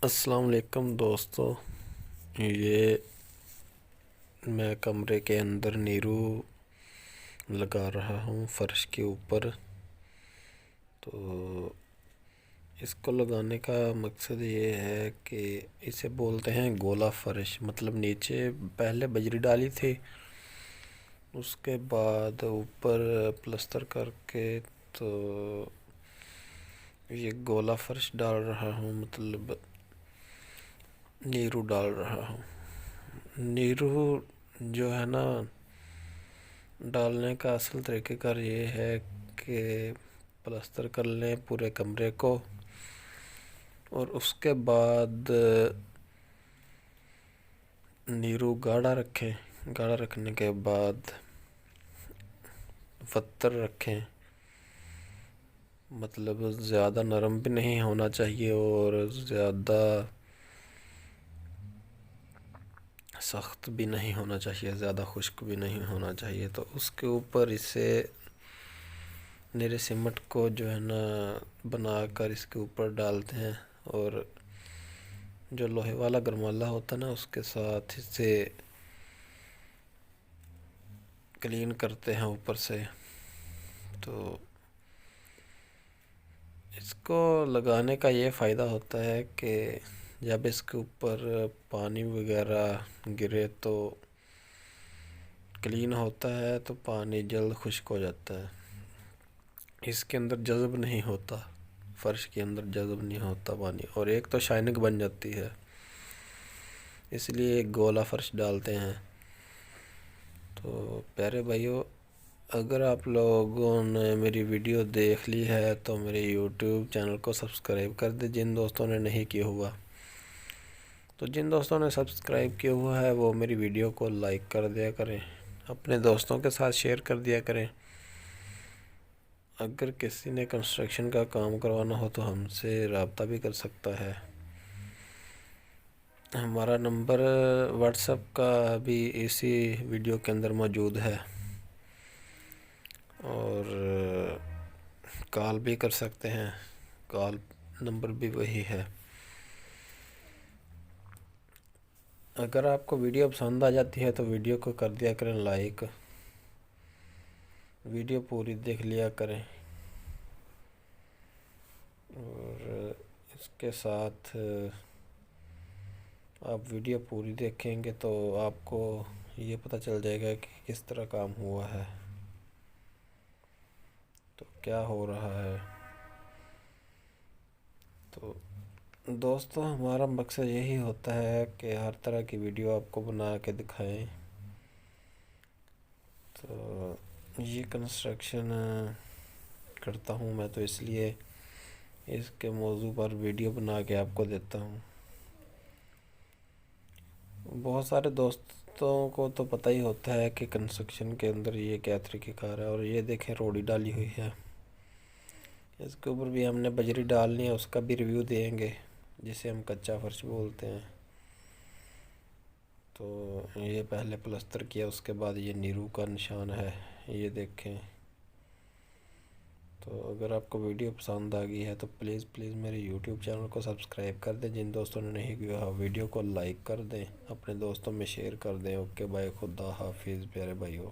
السلام علیکم دوستو، یہ میں کمرے کے اندر نیرو لگا رہا ہوں فرش کے اوپر۔ تو اس کو لگانے کا مقصد یہ ہے کہ اسے بولتے ہیں گولا فرش، مطلب نیچے پہلے بجری ڈالی تھی، اس کے بعد اوپر پلستر کر کے تو یہ گولا فرش ڈال رہا ہوں، مطلب نیرو ڈال رہا ہوں۔ نیرو جو ہے نا، ڈالنے کا اصل طریقہ کار یہ ہے کہ پلستر کر لیں پورے کمرے کو، اور اس کے بعد نیرو گاڑا رکھیں۔ گاڑا رکھنے کے بعد وتر رکھیں، مطلب زیادہ نرم بھی نہیں ہونا چاہیے اور زیادہ سخت بھی نہیں ہونا چاہیے، زیادہ خشک بھی نہیں ہونا چاہیے۔ تو اس کے اوپر اسے نیرے سیمنٹ کو جو ہے نا بنا کر اس کے اوپر ڈالتے ہیں، اور جو لوہے والا گرمالا ہوتا ہے نا اس کے ساتھ اسے کلین کرتے ہیں اوپر سے۔ تو اس کو لگانے کا یہ فائدہ ہوتا ہے کہ جب اس کے اوپر پانی وغیرہ گرے تو کلین ہوتا ہے، تو پانی جلد خشک ہو جاتا ہے، اس کے اندر جذب نہیں ہوتا، فرش کے اندر جذب نہیں ہوتا پانی، اور ایک تو شائننگ بن جاتی ہے، اس لیے ایک گولا فرش ڈالتے ہیں۔ تو پیارے بھائیو، اگر آپ لوگوں نے میری ویڈیو دیکھ لی ہے تو میرے یوٹیوب چینل کو سبسکرائب کر دیں، جن دوستوں نے نہیں کیا ہوا تو جن دوستوں نے سبسکرائب کیا ہوا ہے وہ میری ویڈیو کو لائک کر دیا کریں، اپنے دوستوں کے ساتھ شیئر کر دیا کریں۔ اگر کسی نے کنسٹرکشن کا کام کروانا ہو تو ہم سے رابطہ بھی کر سکتا ہے۔ ہمارا نمبر واٹس ایپ کا بھی اسی ویڈیو کے اندر موجود ہے، اور کال بھی کر سکتے ہیں، کال نمبر بھی وہی ہے۔ اگر آپ کو ویڈیو پسند آ جاتی ہے تو ویڈیو کو کر دیا کریں لائک، ویڈیو پوری دیکھ لیا کریں، اور اس کے ساتھ آپ ویڈیو پوری دیکھیں گے تو آپ کو یہ پتہ چل جائے گا کہ کس طرح کام ہوا ہے، تو کیا ہو رہا ہے۔ تو دوستو، ہمارا مقصد یہی ہوتا ہے کہ ہر طرح کی ویڈیو آپ کو بنا کے دکھائیں۔ تو یہ کنسٹرکشن کرتا ہوں میں، تو اس لیے اس کے موضوع پر ویڈیو بنا کے آپ کو دیتا ہوں۔ بہت سارے دوستوں کو تو پتہ ہی ہوتا ہے کہ کنسٹرکشن کے اندر یہ کیا طریقہ کار ہے، اور یہ دیکھیں روڑی ڈالی ہوئی ہے، اس کے اوپر بھی ہم نے بجری ڈالنی ہے، اس کا بھی ریویو دیں گے، جسے ہم کچا فرش بولتے ہیں۔ تو یہ پہلے پلستر کیا، اس کے بعد یہ نیرو کا نشان ہے، یہ دیکھیں۔ تو اگر آپ کو ویڈیو پسند آ گئی ہے تو پلیز میرے یوٹیوب چینل کو سبسکرائب کر دیں، جن دوستوں نے نہیں کیا ویڈیو کو لائک کر دیں، اپنے دوستوں میں شیئر کر دیں۔ اوکے بائے، خدا حافظ پیارے بھائیو۔